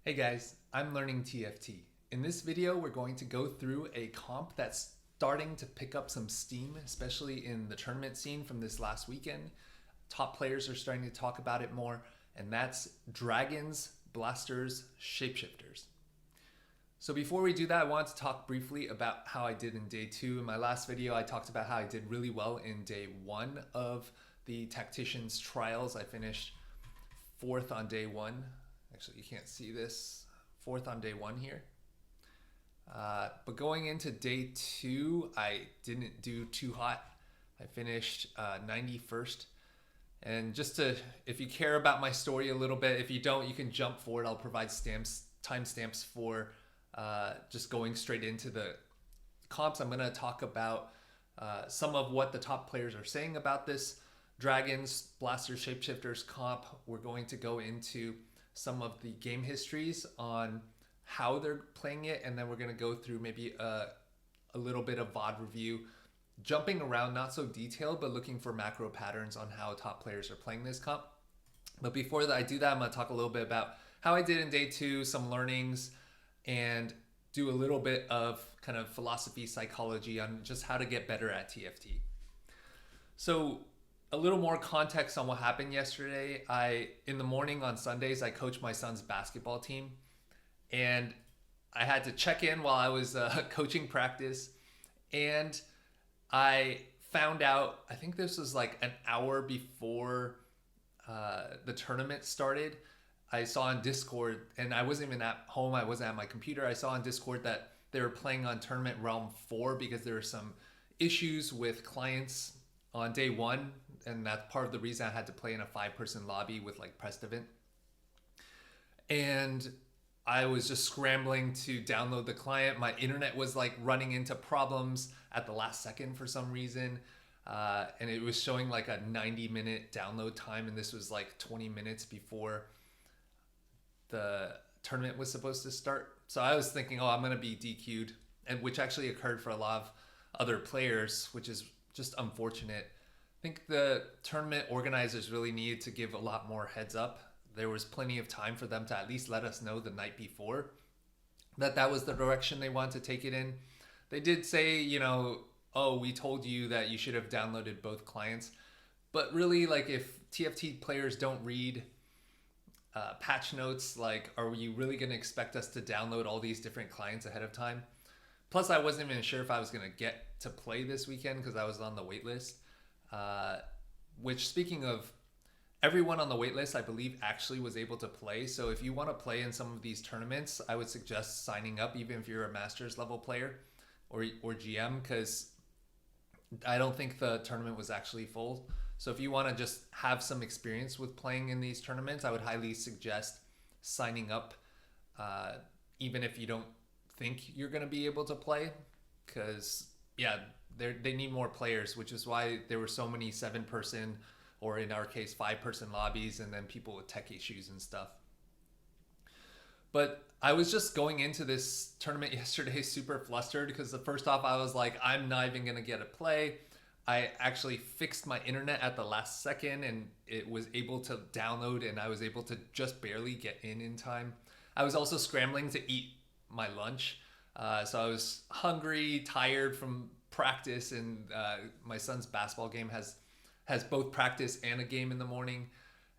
Hey guys, I'm learning TFT. In this video, we're going to go through a comp that's starting to pick up some steam, especially in the tournament scene from this last weekend. Top players are starting to talk about it more, and that's Dragons, Blasters, Shapeshifters. So before we do that, I want to talk briefly about how I did in day 2. In my last video, I talked about how I did really well in day 1 of the Tactician's Trials. I finished 4th on day 1. Actually, you can't see this. 4th on day 1 here. But going into day 2, I didn't do too hot. I finished 91st. And just to, if you care about my story a little bit, if you don't, you can jump forward. I'll provide timestamps for just going straight into the comps. I'm going to talk about some of what the top players are saying about this Dragons, Blasters, Shapeshifters comp. We're going to go into some of the game histories on how they're playing it, and then we're going to go through maybe a little bit of VOD review, jumping around, not so detailed, but looking for macro patterns on how top players are playing this comp. But before I do that, I'm going to talk a little bit about how I did in day 2, some learnings, and do a little bit of kind of philosophy, psychology on just how to get better at TFT. So a little more context on what happened yesterday. In the morning on Sundays, I coach my son's basketball team, and I had to check in while I was coaching practice, and I found out, I think this was like an hour before the tournament started. I saw on Discord, and I wasn't even at home, I wasn't at my computer. I saw on Discord that they were playing on Tournament Realm 4 because there were some issues with clients on day 1, and that's part of the reason I had to play in a 5-person lobby with like Prestivent. And I was just scrambling to download the client. My internet was like running into problems at the last second for some reason. And it was showing like a 90-minute download time, and this was like 20 minutes before the tournament was supposed to start. So I was thinking, oh, I'm going to be DQ'd, and which actually occurred for a lot of other players, which is just unfortunate. I think the tournament organizers really needed to give a lot more heads up. There was plenty of time for them to at least let us know the night before that was the direction they wanted to take it in. They did say, oh, we told you that you should have downloaded both clients. But really, like, if TFT players don't read patch notes, like, are you really going to expect us to download all these different clients ahead of time? Plus, I wasn't even sure if I was going to get to play this weekend because I was on the wait list. Which, speaking of, everyone on the wait list, I believe, actually was able to play. So if you want to play in some of these tournaments, I would suggest signing up, even if you're a Masters level player or GM, because I don't think the tournament was actually full. So if you want to just have some experience with playing in these tournaments, I would highly suggest signing up, even if you don't think you're going to be able to play, because yeah, they need more players, which is why there were so many 7-person, or in our case 5-person lobbies, and then people with tech issues and stuff. But I was just going into this tournament yesterday super flustered because the first off, I was like, I'm not even gonna get a play. I actually fixed my internet at the last second, and it was able to download, and I was able to just barely get in time. I was also scrambling to eat my lunch. So I was hungry, tired from practice, and my son's basketball game has both practice and a game in the morning.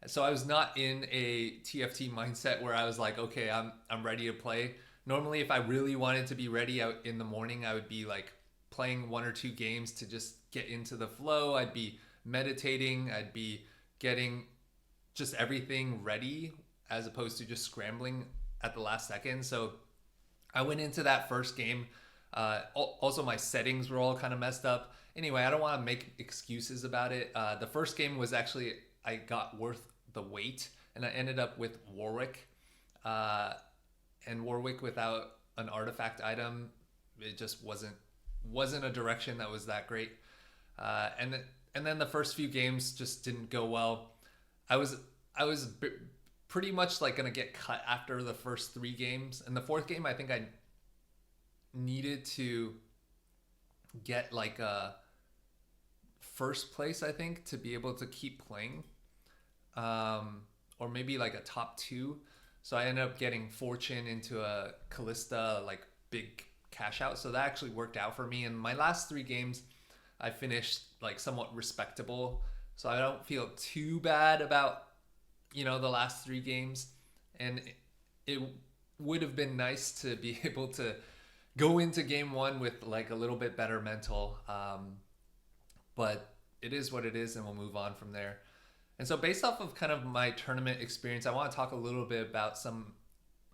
So I was not in a TFT mindset where I was like, okay, I'm ready to play. Normally, if I really wanted to be ready out in the morning, I would be like playing 1 or 2 games to just get into the flow. I'd be meditating. I'd be getting just everything ready as opposed to just scrambling at the last second. So I went into that first game. Also, my settings were all kind of messed up. Anyway, I don't want to make excuses about it. The first game was actually, I got worth the wait, and I ended up with Warwick. And Warwick without an artifact item, it just wasn't a direction that was that great. And then the first few games just didn't go well. I was pretty much like gonna get cut after the first 3 games, and the 4th game I think I needed to get like a first place, I think, to be able to keep playing, or maybe like a top 2. So I ended up getting Fortune into a Callista like big cash out. So that actually worked out for me. And my last 3 games, I finished like somewhat respectable. So I don't feel too bad about, the last 3 games. And it would have been nice to be able to go into game 1 with like a little bit better mental. But it is what it is, and we'll move on from there. And so based off of kind of my tournament experience, I want to talk a little bit about some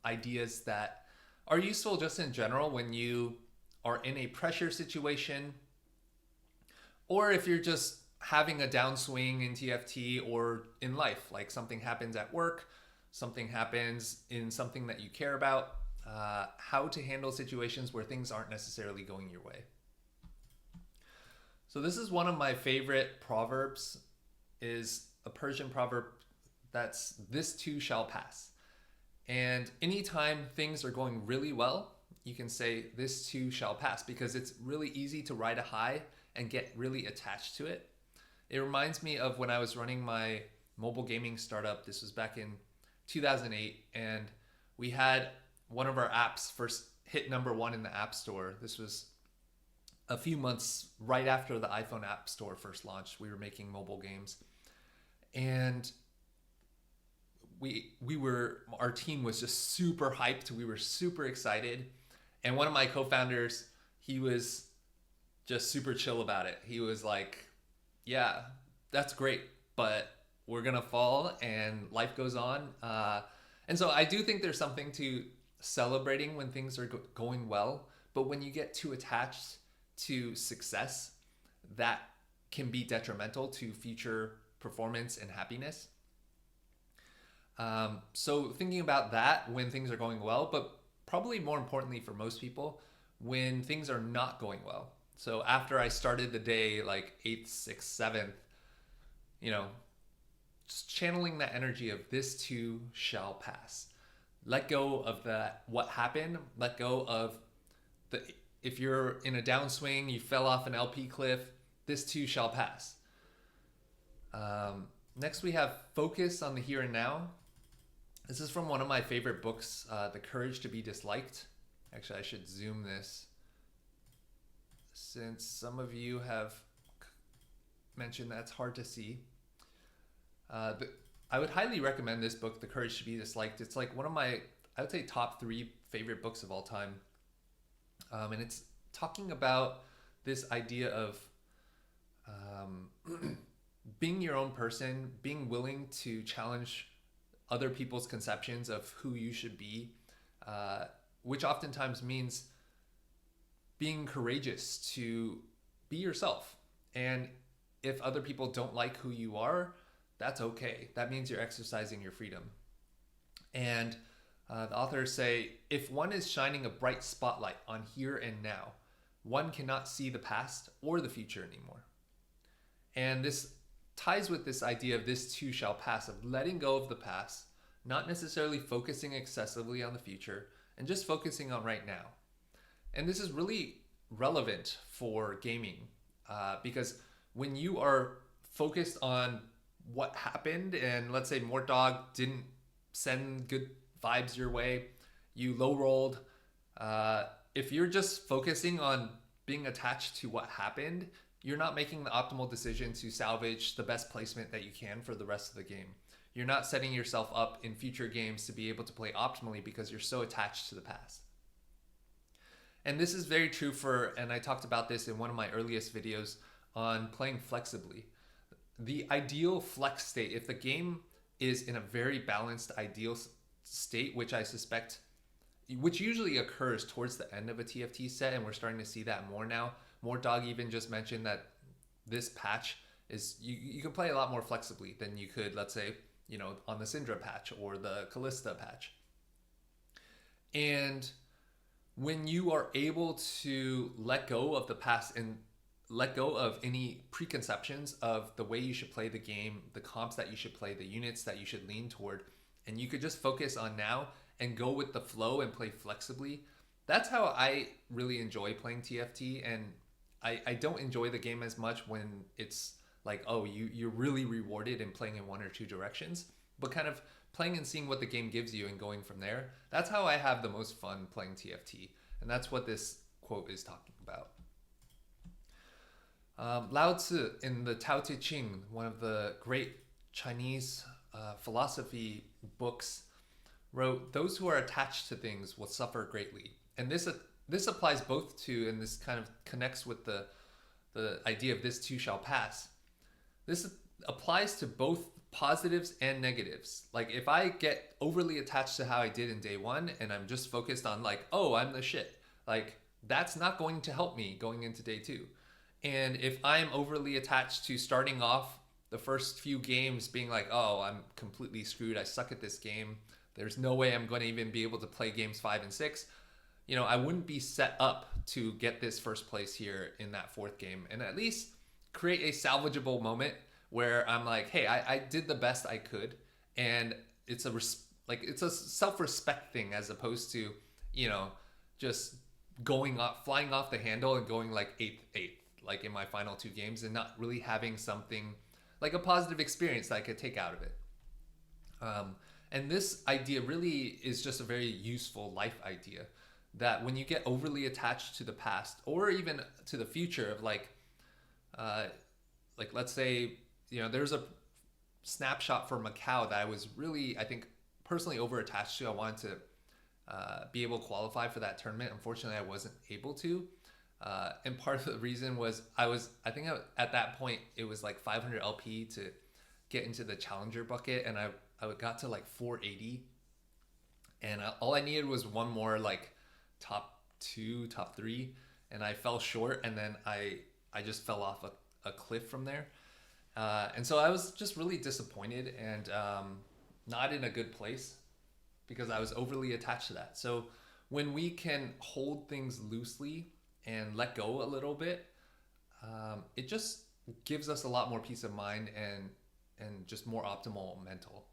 ideas that are useful just in general when you are in a pressure situation, or if you're just having a downswing in TFT or in life, like something happens at work, something happens in something that you care about, how to handle situations where things aren't necessarily going your way. So this is one of my favorite proverbs, is a Persian proverb that's "this too shall pass." And anytime things are going really well, you can say "this too shall pass," because it's really easy to ride a high and get really attached to it. It reminds me of when I was running my mobile gaming startup. This was back in 2008, and we had one of our apps first hit #1 in the App Store. This was a few months right after the iPhone App Store first launched. We were making mobile games, and our team was just super hyped. We were super excited. And one of my co-founders, he was just super chill about it. He was like, yeah, that's great, but we're going to fall and life goes on. And so I do think there's something to celebrating when things are going well, but when you get too attached to success, that can be detrimental to future performance and happiness. So thinking about that when things are going well, but probably more importantly for most people, when things are not going well. So after I started the day like 8th, 6th, 7th, just channeling that energy of "this too shall pass." Let go of what happened. Let go of if you're in a downswing, you fell off an LP cliff, "this too shall pass." Next we have focus on the here and now. This is from one of my favorite books, The Courage to be Disliked. Actually, I should zoom this, since some of you have mentioned that's hard to see. I would highly recommend this book, The Courage to be Disliked. It's like one of my, I would say, top 3 favorite books of all time. And it's talking about this idea of being your own person, being willing to challenge other people's conceptions of who you should be, which oftentimes means being courageous to be yourself. And if other people don't like who you are, that's okay. That means you're exercising your freedom. And the authors say, if one is shining a bright spotlight on here and now, one cannot see the past or the future anymore. And this ties with this idea of "this too shall pass," of letting go of the past, not necessarily focusing excessively on the future, and just focusing on right now. And this is really relevant for gaming, because when you are focused on what happened, and let's say Mortdog didn't send good vibes your way, you low rolled, if you're just focusing on being attached to what happened, you're not making the optimal decision to salvage the best placement that you can for the rest of the game. You're not setting yourself up in future games to be able to play optimally because you're so attached to the past. And this is very true and I talked about this in one of my earliest videos on playing flexibly. The ideal flex state, if the game is in a very balanced ideal state, which I suspect, which usually occurs towards the end of a TFT set, and we're starting to see that more now. Mortdog even just mentioned that this patch is, you can play a lot more flexibly than you could, let's say, on the Syndra patch or the Callista patch. And when you are able to let go of the past and let go of any preconceptions of the way you should play the game, the comps that you should play, the units that you should lean toward, and you could just focus on now and go with the flow and play flexibly, that's how I really enjoy playing TFT. And I don't enjoy the game as much when it's like, oh, you're really rewarded in playing in one or two directions, but kind of playing and seeing what the game gives you and going from there. That's how I have the most fun playing TFT. And that's what this quote is talking about. Lao Tzu in the Tao Te Ching, one of the great Chinese philosophy books, wrote, "Those who are attached to things will suffer greatly." And this applies both to, and this kind of connects with the idea of this too shall pass. This applies to both positives and negatives. Like if I get overly attached to how I did in day one and I'm just focused on like, oh, I'm the shit, like that's not going to help me going into day two. And if I'm overly attached to starting off the first few games being like, oh, I'm completely screwed, I suck at this game, there's no way I'm going to even be able to play games 5 and 6, you know, I wouldn't be set up to get this first place here in that fourth game, and at least create a salvageable moment where I'm like, hey, I did the best I could, and it's a self-respect thing as opposed to, you know, just flying off the handle and going like eighth, like in my final 2 games, and not really having something like a positive experience that I could take out of it. And this idea really is just a very useful life idea, that when you get overly attached to the past or even to the future of like let's say, you know, there's a snapshot for Macau that I was really, I think, personally over attached to. I wanted to be able to qualify for that tournament. Unfortunately, I wasn't able to. And part of the reason was at that point, it was like 500 LP to get into the challenger bucket. And I got to like 480. And all I needed was one more like top 2, top 3. And I fell short. And then I just fell off a cliff from there. And so I was just really disappointed and not in a good place because I was overly attached to that. So when we can hold things loosely and let go a little bit, it just gives us a lot more peace of mind and just more optimal mental.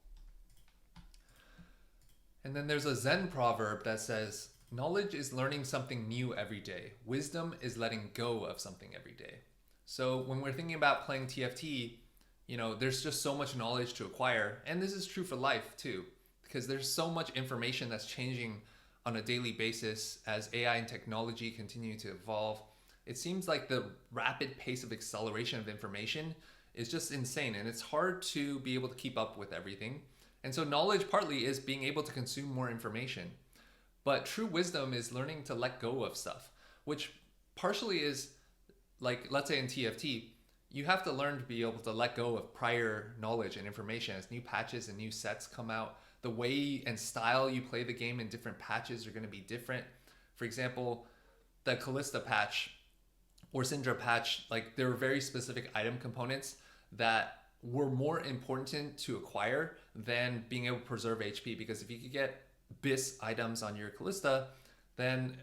And then there's a Zen proverb that says, knowledge is learning something new every day. Wisdom is letting go of something every day. So when we're thinking about playing TFT, you know, there's just so much knowledge to acquire. And this is true for life too, because there's so much information that's changing on a daily basis as AI and technology continue to evolve. It seems like the rapid pace of acceleration of information is just insane, and it's hard to be able to keep up with everything. And so knowledge partly is being able to consume more information. But true wisdom is learning to let go of stuff, which partially is like, let's say in TFT, you have to learn to be able to let go of prior knowledge and information as new patches and new sets come out. The way and style you play the game in different patches are going to be different. For example, the Callista patch or Syndra patch, like there were very specific item components that were more important to acquire than being able to preserve HP, because if you could get BIS items on your Callista, then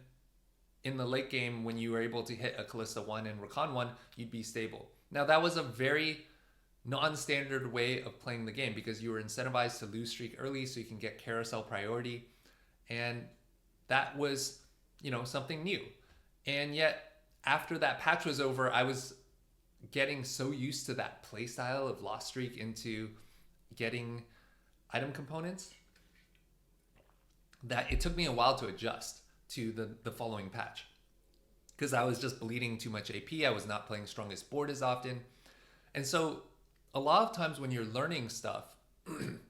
in the late game when you were able to hit a Callista 1 and Rakan 1, you'd be stable. Now that was a very non-standard way of playing the game because you were incentivized to lose streak early so you can get carousel priority, and that was, you know, something new. And yet after that patch was over, I was getting so used to that playstyle of lost streak into getting item components that it took me a while to adjust to the following patch, because I was just bleeding too much AP. I was not playing strongest board as often. And so a lot of times when you're learning stuff,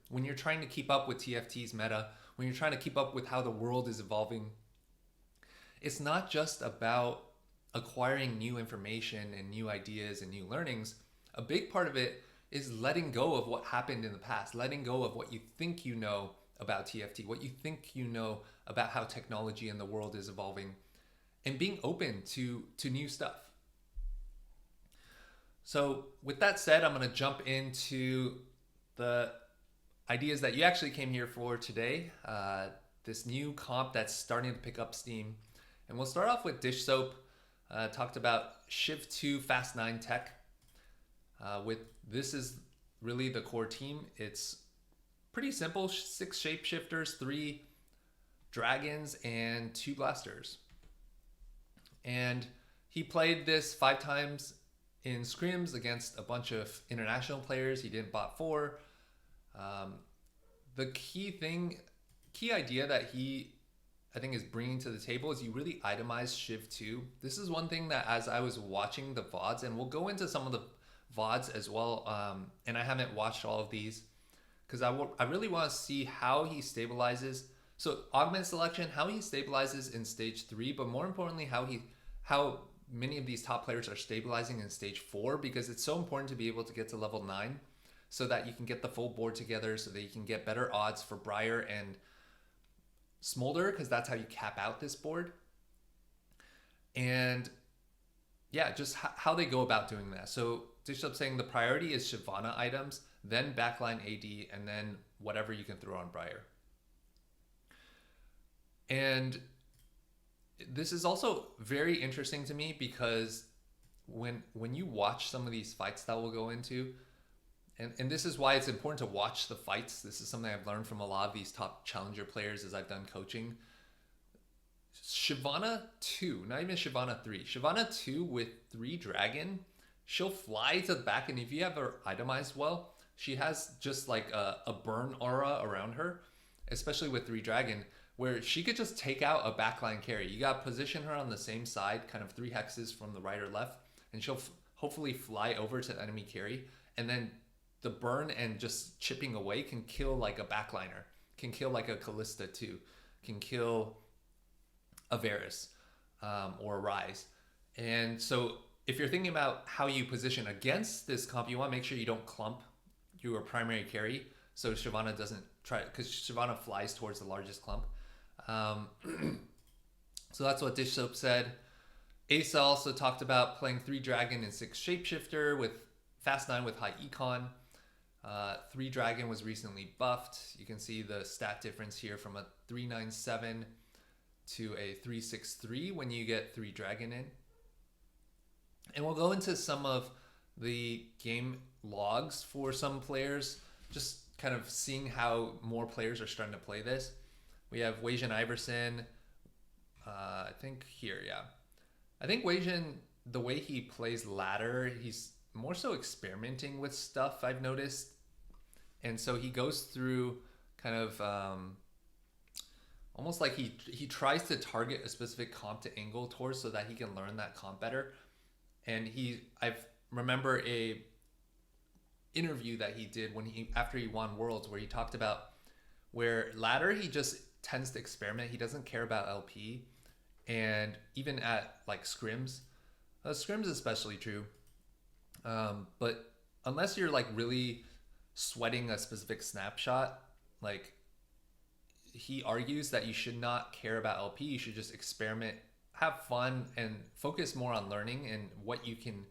when you're trying to keep up with TFT's meta, when you're trying to keep up with how the world is evolving, it's not just about acquiring new information and new ideas and new learnings. A big part of it is letting go of what happened in the past, letting go of what you think you know about TFT, what you think you know about how technology and the world is evolving, and being open to new stuff. So with that said, I'm going to jump into the ideas that you actually came here for today, this new comp that's starting to pick up steam. And we'll start off with Dishsoap. Talked about Shiv 2 Fast 9 tech. This is really the core team. It's pretty simple, 6 shapeshifters, 3 dragons, and 2 blasters. And he played this 5 times in scrims against a bunch of international players. He didn't bot 4. the key idea that he, I think, is bringing to the table is you really itemize Shiv 2. This is one thing that as I was watching the VODs, and we'll go into some of the VODs as well, and I haven't watched all of these because I really want to see how he stabilizes. So augment selection, how he stabilizes in stage 3, but more importantly, how many of these top players are stabilizing in stage 4, because it's so important to be able to get to level 9 so that you can get the full board together, so that you can get better odds for Briar and Smolder, because that's how you cap out this board. And yeah, just how they go about doing that. So Dishsoap saying the priority is Shyvana items, then backline AD, and then whatever you can throw on Briar. And this is also very interesting to me because when you watch some of these fights that we'll go into, and this is why it's important to watch the fights. This is something I've learned from a lot of these top challenger players as I've done coaching. Shyvana 2, not even Shyvana 3. Shyvana 2 with 3 dragon, she'll fly to the back, and if you have her itemized well, she has just like a burn aura around her, especially with 3 dragon, where she could just take out a backline carry. You got to position her on the same side, kind of 3 hexes from the right or left, and she'll hopefully fly over to the enemy carry, and then the burn and just chipping away can kill like a backliner, can kill like a Callista too, can kill a Varus or a Rise. And so if you're thinking about how you position against this comp, you want to make sure you don't clump your primary carry, so Shyvana doesn't try, because Shyvana flies towards the largest clump. So that's what Dishsoap said. Aesah also talked about playing 3 dragon and 6 shapeshifter with fast 9 with high econ. 3 dragon was recently buffed. You can see the stat difference here from a 397 to a 363 when you get 3 dragon in. And we'll go into some of the game logs for some players, just kind of seeing how more players are starting to play this. We have Wasian Iverson, I think here, yeah. I think Wasian, the way he plays ladder, he's more so experimenting with stuff, I've noticed. And so he goes through kind of almost like he tries to target a specific comp to angle towards so that he can learn that comp better. And I remember a interview that he did after he won Worlds, where he talked about where ladder he just tends to experiment. He doesn't care about LP, and even at like scrims, scrims especially true. But unless you're like really sweating a specific snapshot, like he argues that you should not care about LP. You should just experiment, have fun, and focus more on learning and what you can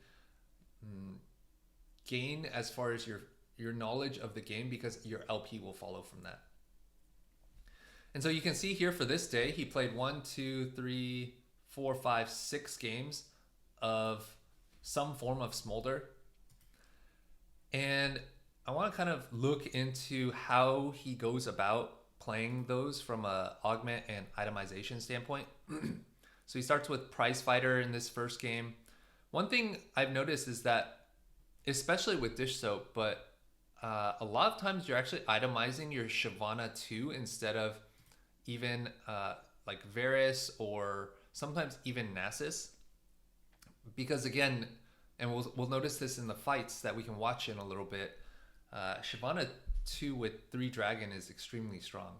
gain as far as your knowledge of the game, because your LP will follow from that. And so you can see here for this day, he played 1, 2, 3, 4, 5, 6 games of some form of Smolder. And I want to kind of look into how he goes about playing those from a augment and itemization standpoint. So he starts with Prize Fighter in this first game. One thing I've noticed is that, especially with Dishsoap, but a lot of times you're actually itemizing your Shyvana 2 instead of even like Varus or sometimes even Nasus. Because again, and we'll notice this in the fights that we can watch in a little bit, Shyvana 2 with 3 dragon is extremely strong.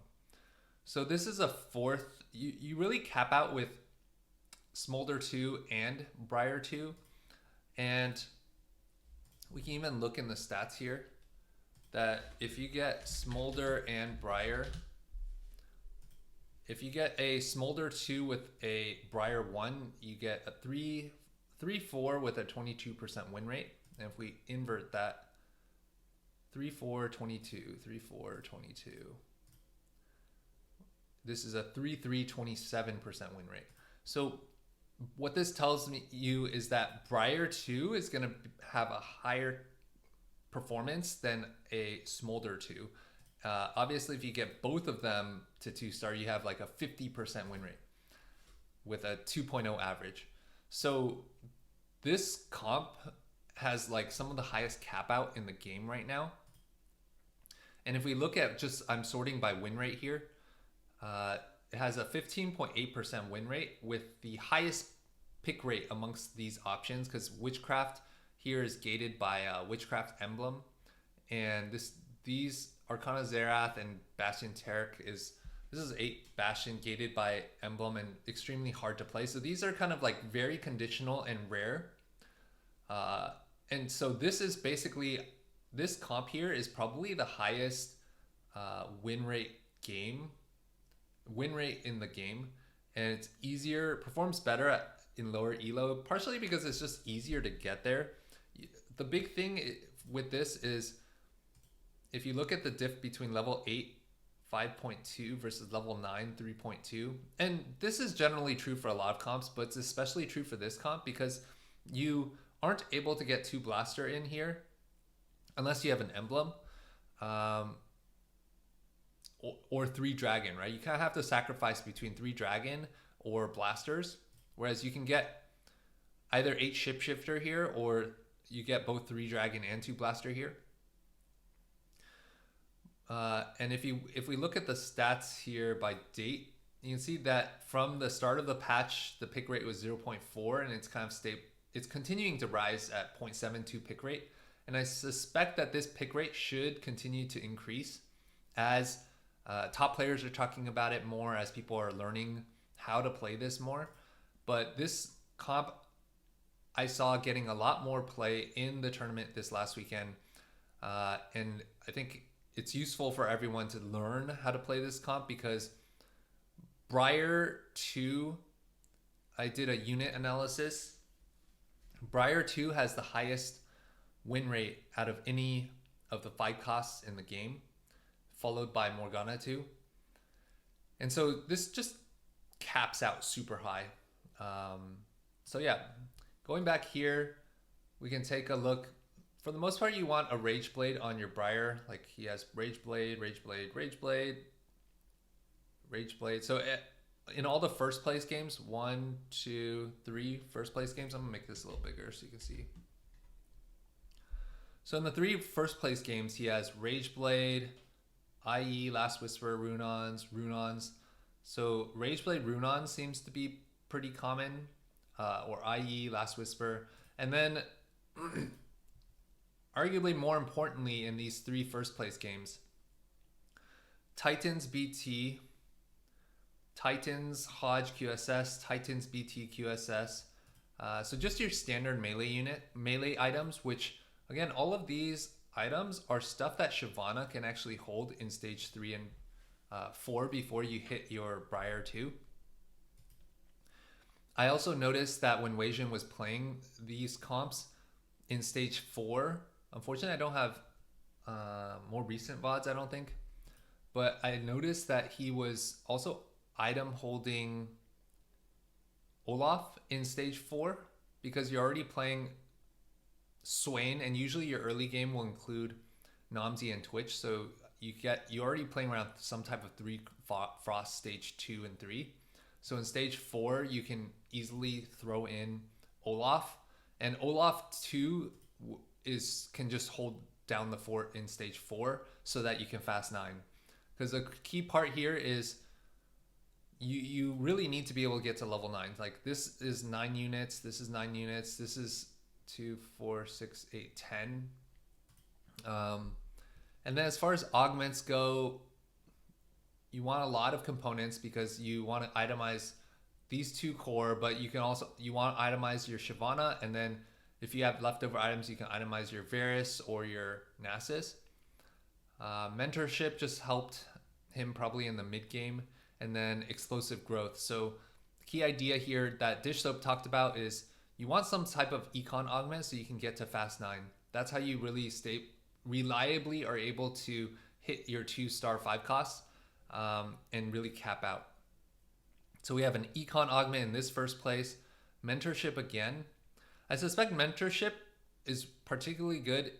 So this is a fourth, you really cap out with Smolder 2 and Briar 2. And we can even look in the stats here that if you get Smolder and Briar, if you get a Smolder 2 with a Briar 1, you get a 3-4 with a 22% win rate. And if we invert that, 3-4, 22, 3-4, 22. This is a 3-3, 27% win rate. So what this tells you is that Briar 2 is going to have a higher performance than a Smolder 2. Obviously, if you get both of them to 2-star, you have like a 50% win rate with a 2.0 average. So this comp has like some of the highest cap out in the game right now. And if we look at just, I'm sorting by win rate here, it has a 15.8% win rate with the highest pick rate amongst these options, because Witchcraft here is gated by Witchcraft Emblem, and these Arcana Zerath and Bastion Taric this is 8 Bastion gated by Emblem and extremely hard to play. So these are kind of like very conditional and rare. And so this is basically, this comp here is probably the highest win rate in the game, and it's easier, performs better in lower elo, partially because it's just easier to get there. The big thing with this is if you look at the diff between level 8 5.2 versus level 9 3.2, and this is generally true for a lot of comps, but it's especially true for this comp because you aren't able to get 2 blaster in here unless you have an emblem, or 3 dragon, right? You kind of have to sacrifice between 3 dragon or blasters, whereas you can get either 8 shapeshifter here, or you get both 3 dragon and 2 blaster here. And if we look at the stats here by date, you can see that from the start of the patch, the pick rate was 0.4, and it's kind of it's continuing to rise at 0.72 pick rate. And I suspect that this pick rate should continue to increase as top players are talking about it more, as people are learning how to play this more. But this comp I saw getting a lot more play in the tournament this last weekend, and I think it's useful for everyone to learn how to play this comp, because Briar 2, I did a unit analysis. Briar 2 has the highest win rate out of any of the 5 costs in the game, followed by Morgana 2. And so this just caps out super high. So yeah, going back here, we can take a look. For the most part, you want a Rage Blade on your Briar. Like he has Rage Blade, Rage Blade, Rage Blade, Rage Blade. So in all the first place games, 1, 2, 3 first place games, I'm gonna make this a little bigger so you can see. So in the 3 first place games, he has Rage Blade, IE, Last Whisper, Runons. So Rage Blade, Runon seems to be pretty common, or IE, Last Whisper. And then arguably more importantly in these 3 first place games, Titans BT, Titans Hodge QSS, Titans BT QSS. So just your standard melee items, which again, all of these items are stuff that Shyvana can actually hold in stage 3 and 4 before you hit your Briar 2. I also noticed that when Wasian was playing these comps in stage 4, unfortunately I don't have more recent VODs, I don't think, but I noticed that he was also item holding Olaf in stage 4, because you're already playing Swain, and usually your early game will include Namzi and Twitch, so you're already playing around some type of 3 Frost stage 2 and 3. So in stage 4 you can easily throw in Olaf, and Olaf 2 can just hold down the fort in stage 4 so that you can fast 9. Because the key part here is you really need to be able to get to level 9. Like this is 9 units, this is 9 units, this is 2, 4, 6, 8, 10. And then as far as augments go, you want a lot of components because you want to itemize these 2 core, but you want to itemize your Shyvana, and then if you have leftover items, you can itemize your Varus or your Nasus. Mentorship just helped him probably in the mid game, and then explosive growth. So the key idea here that Dishsoap talked about is you want some type of econ augment so you can get to fast 9. That's how you really reliably are able to hit your 2-star 5 costs and really cap out. So we have an econ augment in this first place. Mentorship again. I suspect mentorship is particularly good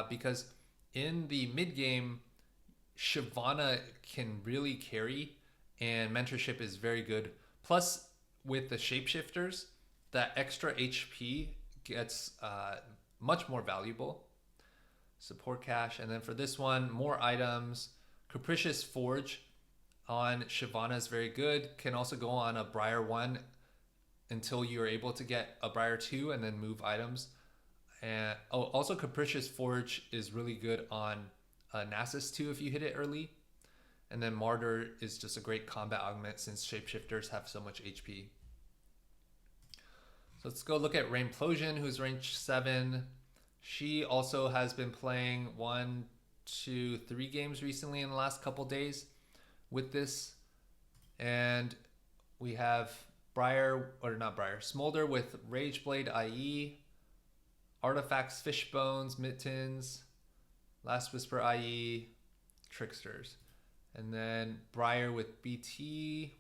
because in the mid game, Shyvana can really carry, and mentorship is very good. Plus, with the shapeshifters, that extra HP gets much more valuable. support cache. And then for this one, more items. Capricious Forge on Shyvana is very good. Can also go on a Briar 1 until you're able to get a Briar 2 and then move items. And also Capricious Forge is really good on Nasus 2 if you hit it early. And then Martyr is just a great combat augment since shapeshifters have so much HP. So let's go look at Rainplosion, who's range 7. She also has been playing 1, 2, 3 games recently in the last couple days with this. And we have Smolder with Rageblade IE, Artifacts, Fishbones, Mittens, Last Whisper IE, Tricksters. And then Briar with BT.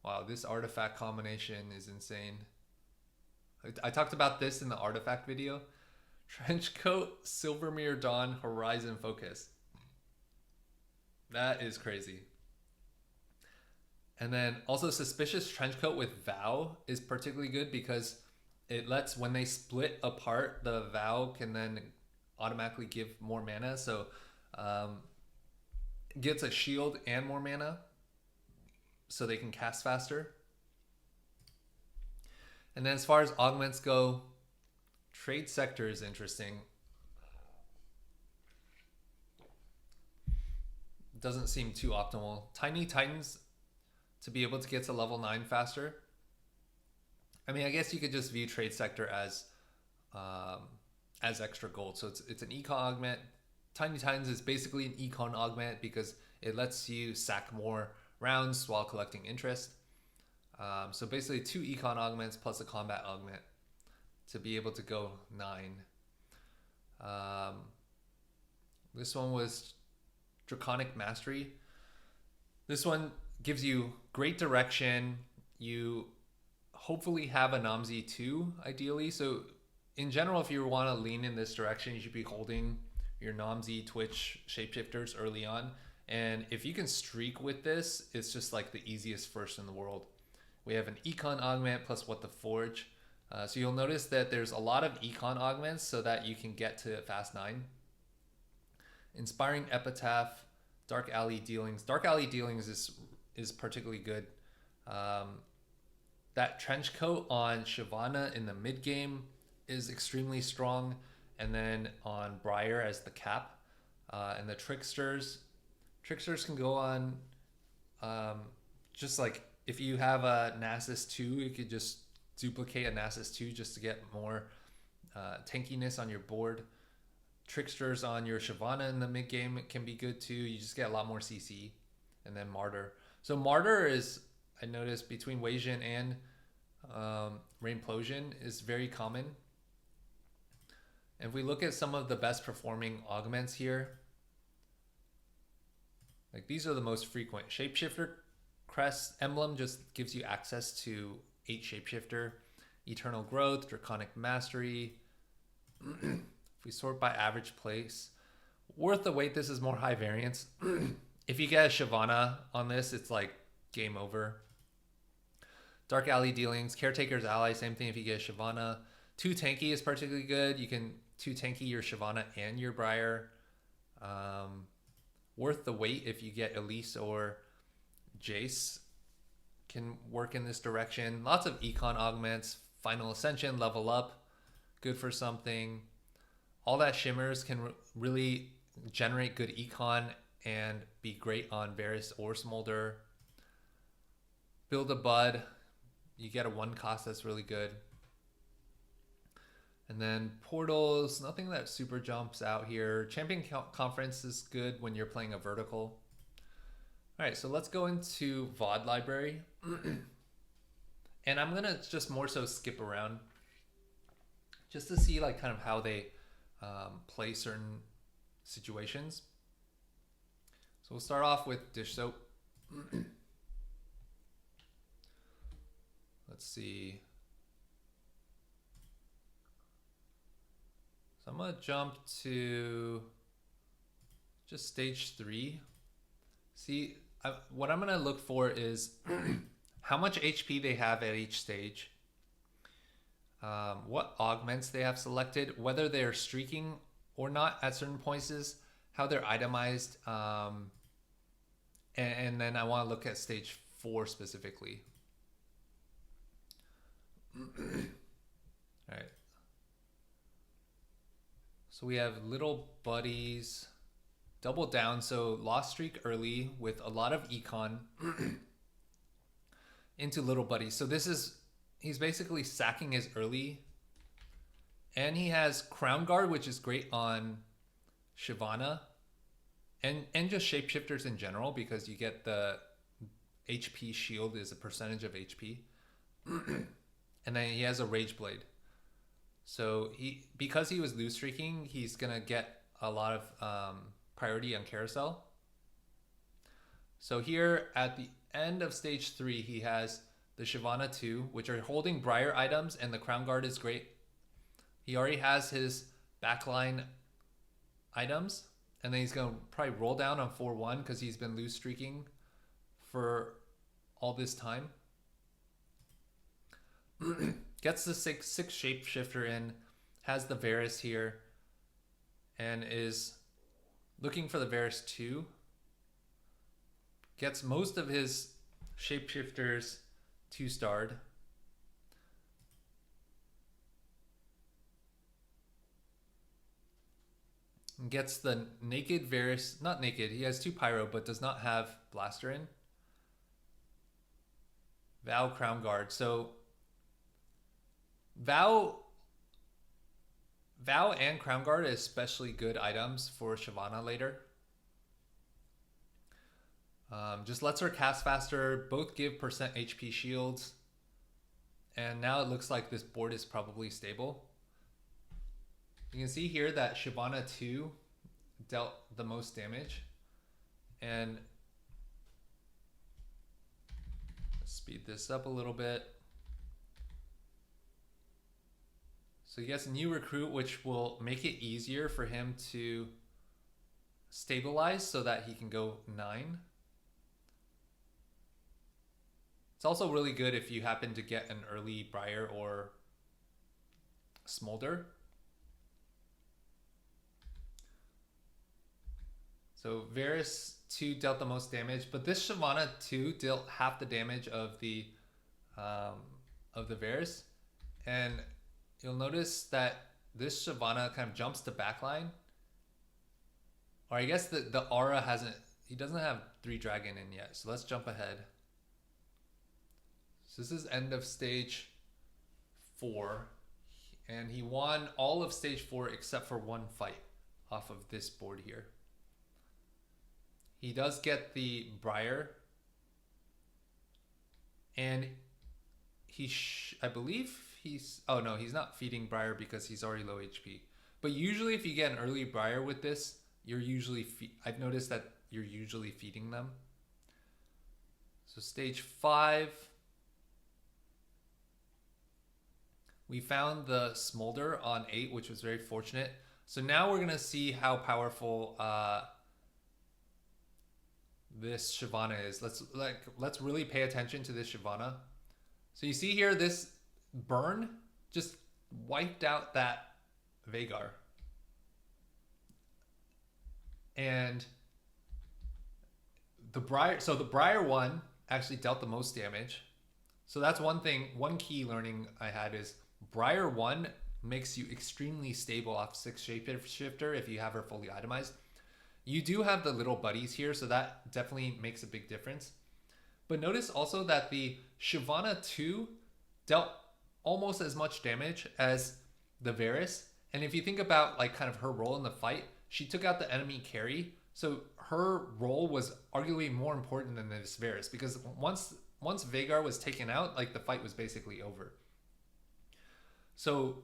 Wow, this artifact combination is insane. I talked about this in the artifact video. Trenchcoat, Silvermere Dawn, Horizon Focus. That is crazy. And then also Suspicious Trenchcoat with Vow is particularly good because it lets, when they split apart, the Vow can then automatically give more mana. So gets a shield and more mana so they can cast faster. And then as far as augments go, Trade Sector is interesting. Doesn't seem too optimal. Tiny Titans to be able to get to level 9 faster. I mean, I guess you could just view Trade Sector as extra gold. So it's an econ augment. Tiny Titans is basically an econ augment because it lets you sack more rounds while collecting interest. So basically 2 econ augments plus a combat augment to be able to go 9. This one was Draconic Mastery. This one gives you great direction. You hopefully have a Namzi 2 ideally. So in general, if you want to lean in this direction, you should be holding your Namzi Twitch shapeshifters early on. And if you can streak with this, it's just like the easiest first in the world. We have an econ augment plus What the Forge. So you'll notice that there's a lot of econ augments so that you can get to fast 9. Inspiring Epitaph, Dark Alley Dealings. Dark Alley Dealings is particularly good. That Trenchcoat on Shyvana in the mid game is extremely strong. And then on Briar as the cap. And the Tricksters. Tricksters can go on just like if you have a Nasus 2, you could just duplicate a Nasus 2 just to get more tankiness on your board. Tricksters on your Shyvana in the mid game can be good too. You just get a lot more CC. And then Martyr. So Martyr is, I noticed, between Wasian and Rainplosion is very common. And if we look at some of the best performing augments here, like these are the most frequent. Shapeshifter Crest Emblem just gives you access to 8 Shapeshifter. Eternal Growth, Draconic Mastery. If we sort by average place, worth the wait. This is more high variance. If you get a Shyvana on this, it's like game over. Dark Alley Dealings, Caretaker's Ally, same thing if you get a Shyvana. 2 tanky is particularly good. You can 2 tanky your Shyvana and your Briar. Worth the wait if you get Elise or Jace. Can work in this direction. Lots of econ augments. Final Ascension, Level Up, good for something. All that Shimmers can really generate good econ and be great on Varus or Smolder. Build a Bud, you get a 1 cost that's really good. And then Portals, nothing that super jumps out here. Champion Conference is good when you're playing a vertical. All right, so let's go into VOD library. And I'm gonna just more so skip around just to see like kind of how they play certain situations. So we'll start off with Dishsoap. Let's see. So I'm gonna jump to just stage 3. See, what I'm gonna look for is how much HP they have at each stage, what augments they have selected, whether they're streaking or not at certain points, how they're itemized, and then I want to look at stage 4 specifically. All right. So we have little buddies, double down. So lost streak early with a lot of econ into little buddies. So this is, he's basically sacking his early, and he has Crown Guard, which is great on Shyvana and just shapeshifters in general, because you get the HP shield is a percentage of HP. And then he has a Rage Blade. So because he was lose streaking, he's gonna get a lot of priority on carousel. So here at the end of stage 3, he has the Shyvana 2, which are holding Briar items, and the Crown Guard is great. He already has his backline items, and then he's gonna probably roll down on 4-1 because he's been lose streaking for all this time. Gets the 6 shapeshifter in, has the Varus here, and is looking for the Varus 2. Gets most of his shapeshifters 2-starred. Gets the naked Varus, not naked, he has 2 pyro, but does not have blaster in. Vow Crown Guard. So Vow and Crown Guard are especially good items for Shyvana later. Just lets her cast faster, both give percent HP shields. And now it looks like this board is probably stable. You can see here that Shyvana 2 dealt the most damage. And let's speed this up a little bit. So he gets a new recruit, which will make it easier for him to stabilize so that he can go 9. It's also really good if you happen to get an early Briar or Smolder. So Varus 2 dealt the most damage, but this Shyvana 2 dealt half the damage of the Varus. And you'll notice that this Shyvana kind of jumps to backline. Or I guess the aura hasn't, he doesn't have 3 dragon in yet. So let's jump ahead. So this is end of stage 4. And he won all of stage 4 except for 1 fight off of this board here. He does get the Briar. And I believe he's, oh no, he's not feeding Briar because he's already low HP. But usually if you get an early Briar with this, you're usually, I've noticed that you're usually feeding them. So stage 5. We found the Smolder on 8, which was very fortunate. So now we're gonna see how powerful this Shyvana is. Let's really pay attention to this Shyvana. So you see here, this burn just wiped out that Vhagar. And the Briar, so the Briar one actually dealt the most damage. So that's one thing, one key learning I had is Briar 1 makes you extremely stable off 6 shapeshifter if you have her fully itemized. You do have the little buddies here, so that definitely makes a big difference. But notice also that the Shyvana 2 dealt almost as much damage as the Varus. And if you think about like kind of her role in the fight, she took out the enemy carry. So her role was arguably more important than this Varus, because once Vhagar was taken out, like the fight was basically over. So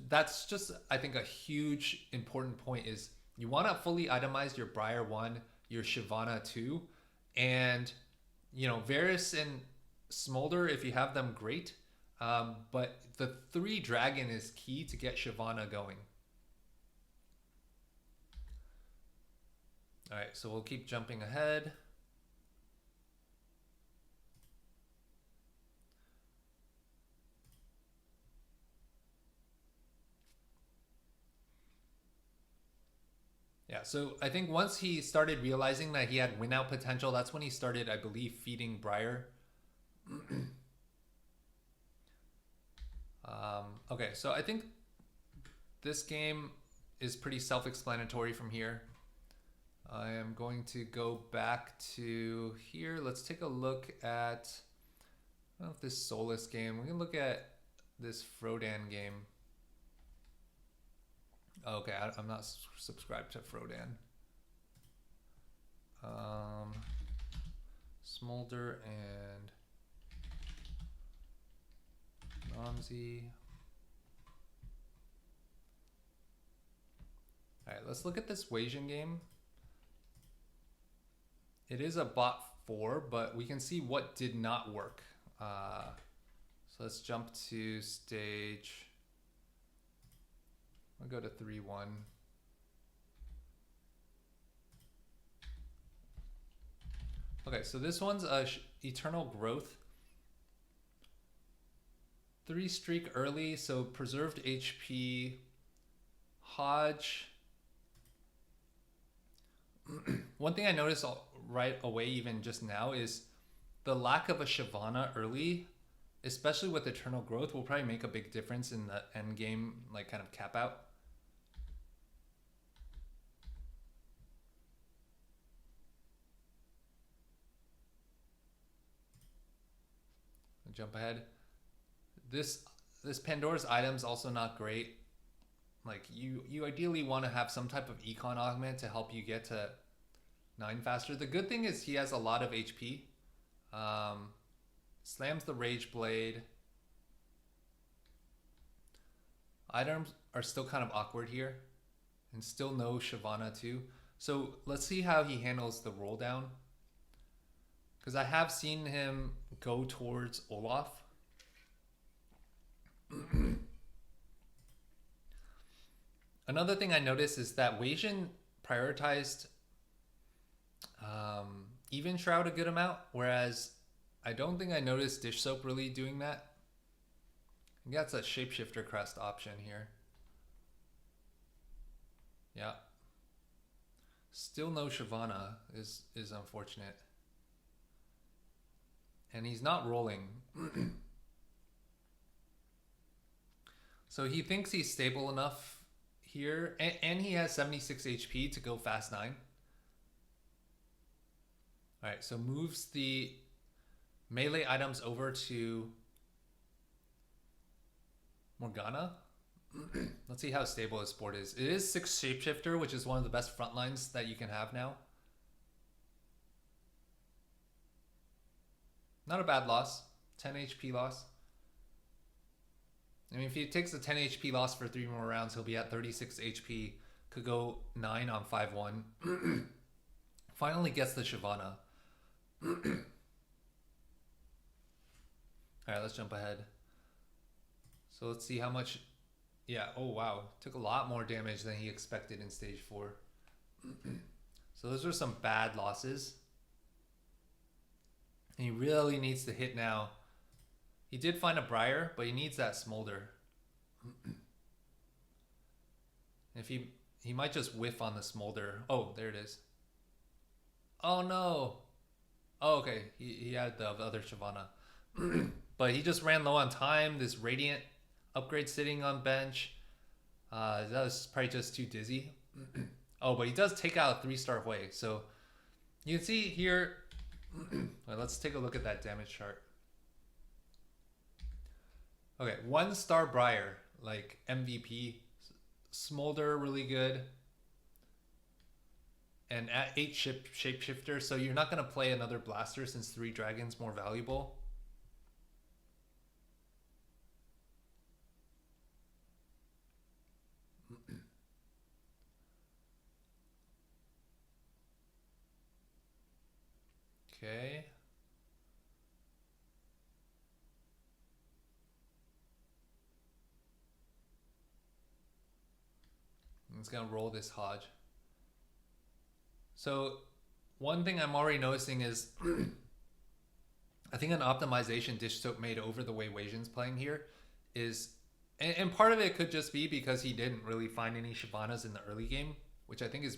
that's just I think a huge important point is you want to fully itemize your Briar 1, your Shyvana 2, and you know, Varus and Smolder, if you have them, great. But the 3 dragon is key to get Shyvana going. All right, so we'll keep jumping ahead. Yeah, so I think once he started realizing that he had win out potential, that's when he started, I believe, feeding Briar. Okay, so I think this game is pretty self-explanatory from here. I am going to go back to here. Let's take a look at, I don't know if this Souless game, we can look at this Frodan game. Okay, I'm not subscribed to Frodan. Smolder and Nomsy. Alright, let's look at this Wasian game. It is a bot 4, but we can see what did not work. So let's jump to stage. I'll go to 3-1. Okay, so this one's Eternal Growth. 3 streak early, so preserved HP. Hodge. One thing I noticed right away, even just now, is the lack of a Shyvana early, especially with Eternal Growth, will probably make a big difference in the end game, like kind of cap out. Jump ahead. This Pandora's item's also not great. Like you ideally want to have some type of econ augment to help you get to 9 faster. The good thing is he has a lot of HP. Slams the Rage Blade. Items are still kind of awkward here. And still no Shyvana too. So let's see how he handles the roll down. Because I have seen him go towards Olaf. Another thing I noticed is that Wasian prioritized Even Shroud a good amount, whereas I don't think I noticed Dishsoap really doing that. I think that's a Shapeshifter crest option here. Yeah. Still no Shyvana is unfortunate. And he's not rolling. So he thinks he's stable enough here. And he has 76 HP to go fast 9. Alright, so moves the melee items over to Morgana. Let's see how stable his board is. It is 6 Shapeshifter, which is one of the best front lines that you can have now. Not a bad loss. 10 HP loss. I mean, if he takes a 10 HP loss for 3 more rounds, he'll be at 36 HP. Could go 9 on 5-1. Finally gets the Shyvana. Alright, let's jump ahead. So let's see how much... Yeah, oh wow. Took a lot more damage than he expected in stage 4. So those are some bad losses. And he really needs to hit now. He did find a Briar, but he needs that Smolder. If he might just whiff on the Smolder. Oh, there it is. Oh no. Oh, okay. He had the other Shyvana. But he just ran low on time. This Radiant upgrade sitting on bench. That was probably just too dizzy. Oh, but he does take out a 3-star way. So you can see here. Right, let's take a look at that damage chart. Okay, 1-star Briar, like MVP. Smolder, really good. And at 8 Shapeshifter, so you're not going to play another Blaster since 3 Dragons more valuable. Okay. It's going to roll this Hodge. So one thing I'm already noticing is I think an optimization Dishsoap made over the way Wasian's playing here is, and part of it could just be because he didn't really find any Shyvanas in the early game, which I think is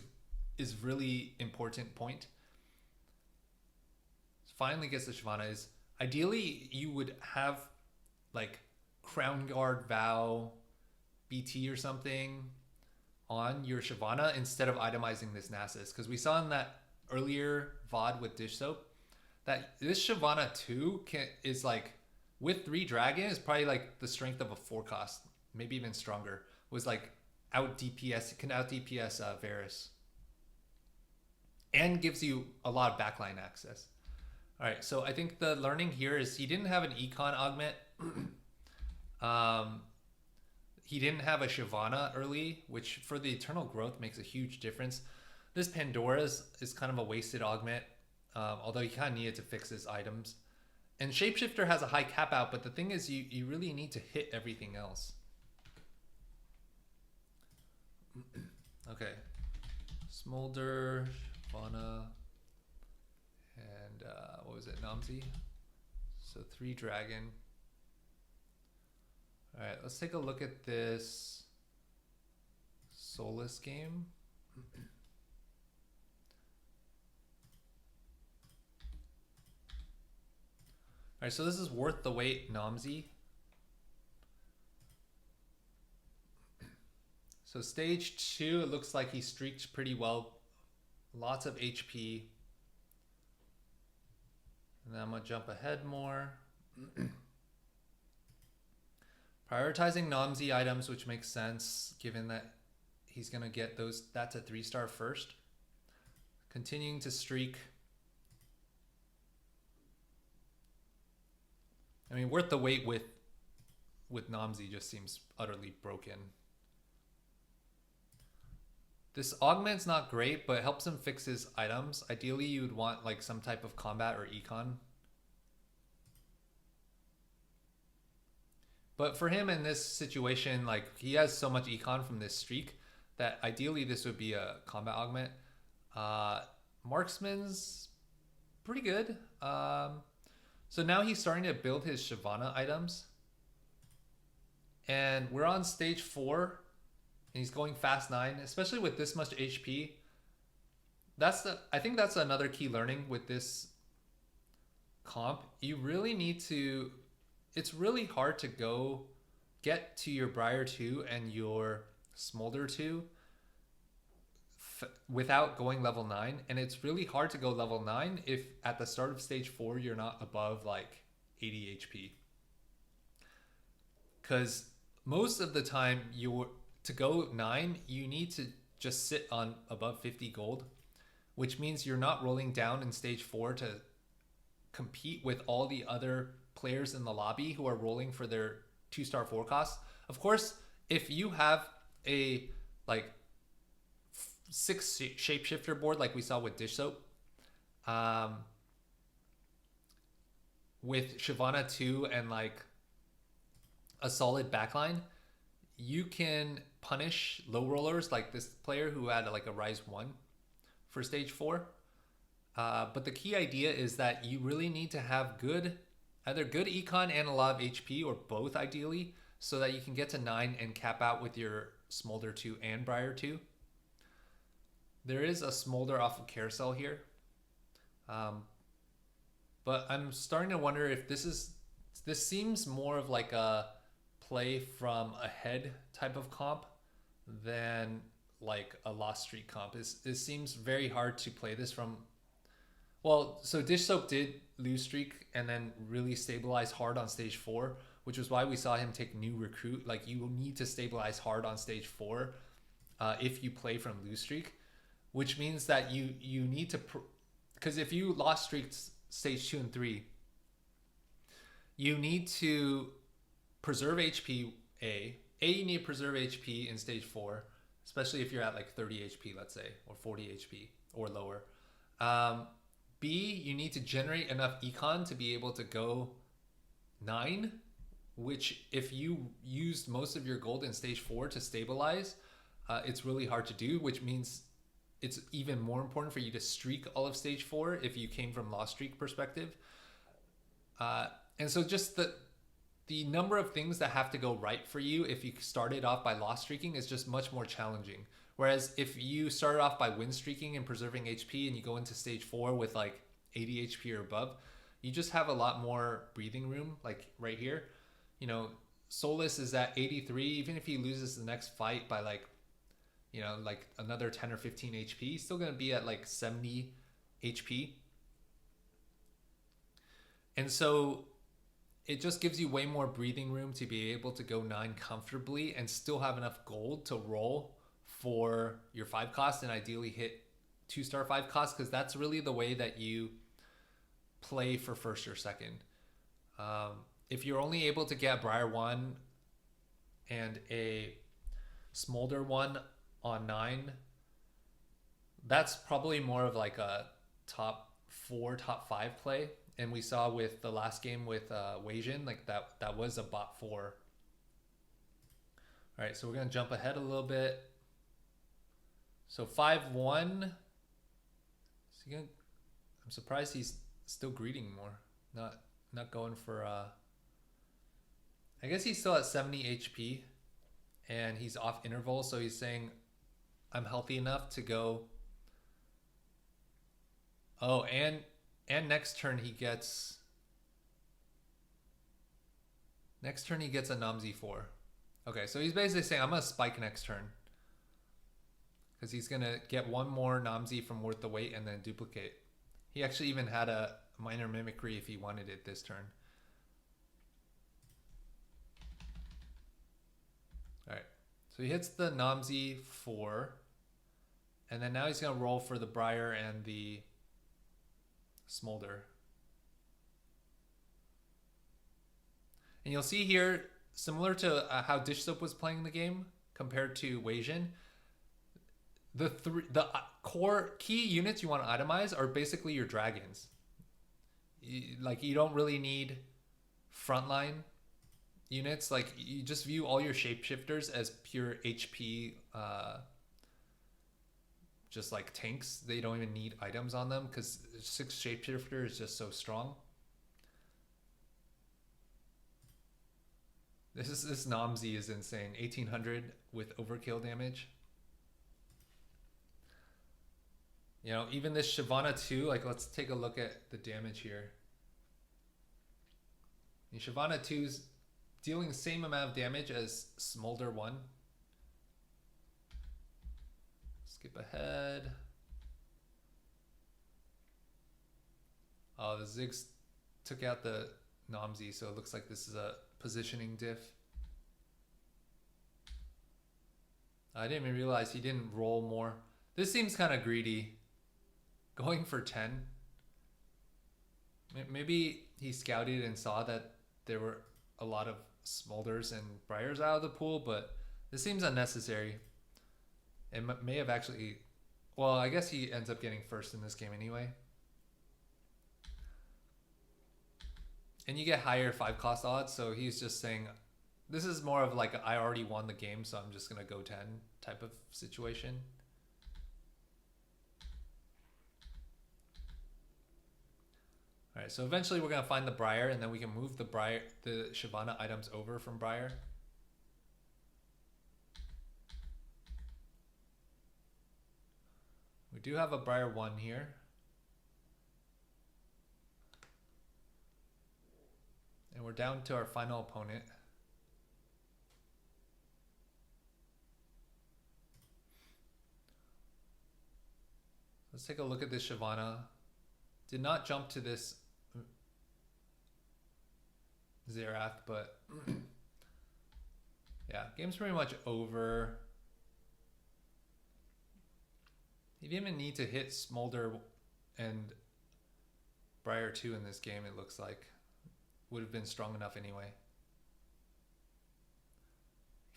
is really important point. Finally gets the Shyvana is ideally you would have like Crown Guard Vow BT or something on your Shyvana instead of itemizing this Nasus, because we saw in that earlier VOD with Dishsoap that this Shyvana 2 is like with 3 dragon is probably like the strength of a 4 cost, maybe even stronger. Was like out DPS, it can out DPS Varus, and gives you a lot of backline access. All right, so I think the learning here is he didn't have an econ augment. He didn't have a Shyvana early, which for the eternal growth makes a huge difference. This Pandora's is kind of a wasted augment, although you kind of need it to fix his items. And Shapeshifter has a high cap out, but the thing is you really need to hit everything else. Okay. Smolder, Shyvana, and what was it, Namzi? So 3 dragon. All right, let's take a look at this Soulless game. All right, so this is worth the wait, Namzi. So stage 2, it looks like he streaked pretty well. Lots of HP. And then I'm gonna jump ahead more. Prioritizing Namzi items, which makes sense given that he's gonna get that's a 3-star first. Continuing to streak. I mean, worth the wait with Namzi just seems utterly broken. This augment's not great, but it helps him fix his items. Ideally, you would want like some type of combat or econ. But for him in this situation, like he has so much econ from this streak that ideally this would be a combat augment. Marksman's pretty good. So now he's starting to build his Shyvana items. And we're on stage 4. And he's going fast 9, especially with this much HP. I think that's another key learning with this comp. You really need to, it's really hard to go get to your Briar 2 and your Smolder 2 without going level 9. And it's really hard to go level 9 if at the start of stage 4 you're not above like 80 HP. Because most of the time to go 9, you need to just sit on above 50 gold, which means you're not rolling down in stage 4 to compete with all the other players in the lobby who are rolling for their 2-star 4 costs. Of course, if you have a like 6 shapeshifter board like we saw with Dishsoap, with Shyvana 2 and like a solid backline, you can punish low rollers like this player who had like a Rise 1 for stage 4. But the key idea is that you really need to have either good econ and a lot of HP, or both ideally, so that you can get to 9 and cap out with your Smolder 2 and Briar 2. There is a Smolder off of Carousel here. But I'm starting to wonder if this seems more of like a play from ahead type of comp than like a lost streak comp. It seems very hard to play this from. Well, so Dishsoap did lose streak and then really stabilize hard on stage 4, which was why we saw him take new recruit. Like you will need to stabilize hard on stage 4 if you play from lose streak, which means that you need to, because if you lost streaks stage 2 and 3, you need to preserve HP. You need to preserve HP in stage 4, especially if you're at like 30 HP, let's say, or 40 HP or lower. B, you need to generate enough econ to be able to go 9, which if you used most of your gold in stage 4 to stabilize, it's really hard to do, which means it's even more important for you to streak all of stage 4 if you came from lost streak perspective. And so just the number of things that have to go right for you if you started off by lost streaking is just much more challenging. Whereas if you started off by win streaking and preserving HP and you go into stage 4 with like 80 HP or above, you just have a lot more breathing room. Like right here, you know, Souless is at 83. Even if he loses the next fight by like, you know, like another 10 or 15 HP, he's still going to be at like 70 HP. And so it just gives you way more breathing room to be able to go 9 comfortably and still have enough gold to roll for your 5 cost and ideally hit 2-star 5 cost, because that's really the way that you play for first or second. If you're only able to get Briar 1 and a Smolder 1 on 9, that's probably more of like a top 4, top 5 play. And we saw with the last game with Wasian, like that was a bot 4. All right, so we're gonna jump ahead a little bit. So 5-1. I'm surprised he's still greeting more, not going for. I guess he's still at 70 HP, and he's off interval, so he's saying, "I'm healthy enough to go." Oh, and next turn he gets. Next turn he gets a Namzi 4. Okay, so he's basically saying, I'm gonna spike next turn, because he's gonna get one more Namzi from Worth the Wait and then duplicate. He actually even had a minor mimicry if he wanted it this turn. Alright, so he hits the Namzi 4, and then now he's gonna roll for the Briar and the Smolder. And you'll see here, similar to how Dishsoap was playing the game compared to Wasian, the core key units you want to itemize are basically your dragons. You don't really need frontline units. Like, you just view all your shapeshifters as pure HP, just like tanks. They don't even need items on them because 6 shapeshifter is just so strong. This Namzi is insane. 1800 with overkill damage. You know, even this Shyvana 2, like, let's take a look at the damage here. And Shyvana 2's dealing the same amount of damage as Smolder 1. Skip ahead. Oh, the Ziggs took out the Namzi, so it looks like this is a positioning diff. I didn't even realize he didn't roll more. This seems kind of greedy. Going for 10. Maybe he scouted and saw that there were a lot of Smolders and Briars out of the pool, but this seems unnecessary. It may have actually... Well, I guess he ends up getting first in this game anyway. And you get higher 5 cost odds, so he's just saying, this is more of like, I already won the game, so I'm just going to go 10 type of situation. All right, so eventually we're going to find the Briar, and then we can move the Shyvana items over from Briar. We do have a Briar 1 here. And we're down to our final opponent. Let's take a look at this Shyvana. Did not jump to this Zerath, but yeah, game's pretty much over. You didn't even need to hit Smolder and Briar 2 in this game, it looks like. Would have been strong enough anyway.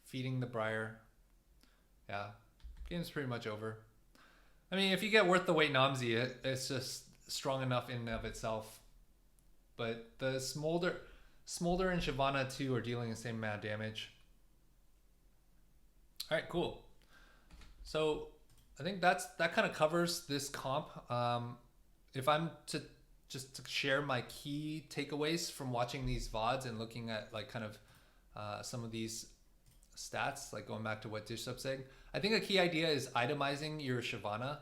Feeding the Briar. Yeah, game's pretty much over. I mean, if you get Worth the Wait Namzi, it's just strong enough in and of itself. But the Smolder and Shyvana 2 are dealing the same amount of damage. All right, cool. So I think that kind of covers this comp. If I'm to just to share my key takeaways from watching these VODs and looking at like kind of some of these stats, like going back to what Dishsoap saying, I think a key idea is itemizing your Shyvana.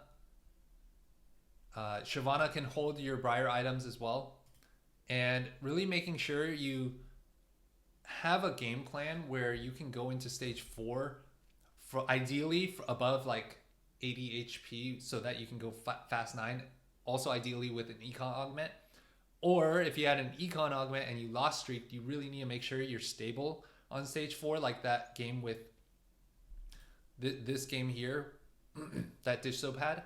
Shyvana can hold your Briar items as well, and really making sure you have a game plan where you can go into stage 4 for ideally above like 80 HP so that you can go fast 9, also ideally with an econ augment. Or if you had an econ augment and you lost streak, you really need to make sure you're stable on stage 4, like that game with this game here that Dishsoap had.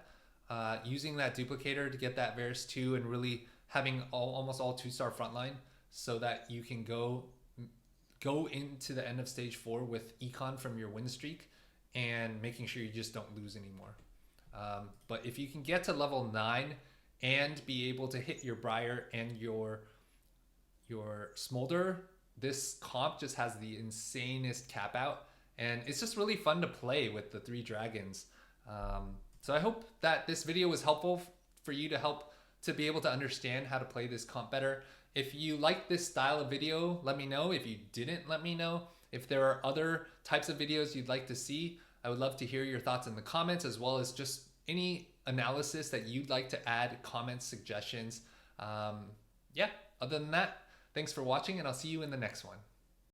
Using that duplicator to get that Varus 2 and really having almost all 2-star frontline so that you can go into the end of stage 4 with econ from your win streak and making sure you just don't lose anymore. But if you can get to level 9 and be able to hit your Briar and your Smolder, this comp just has the insanest cap out, and it's just really fun to play with the 3 dragons. So I hope that this video was helpful for you to be able to understand how to play this comp better. If you like this style of video, let me know. If you didn't, let me know. If there are other types of videos you'd like to see, I would love to hear your thoughts in the comments, as well as just any analysis that you'd like to add, comments, suggestions. Yeah, other than that, thanks for watching, and I'll see you in the next one.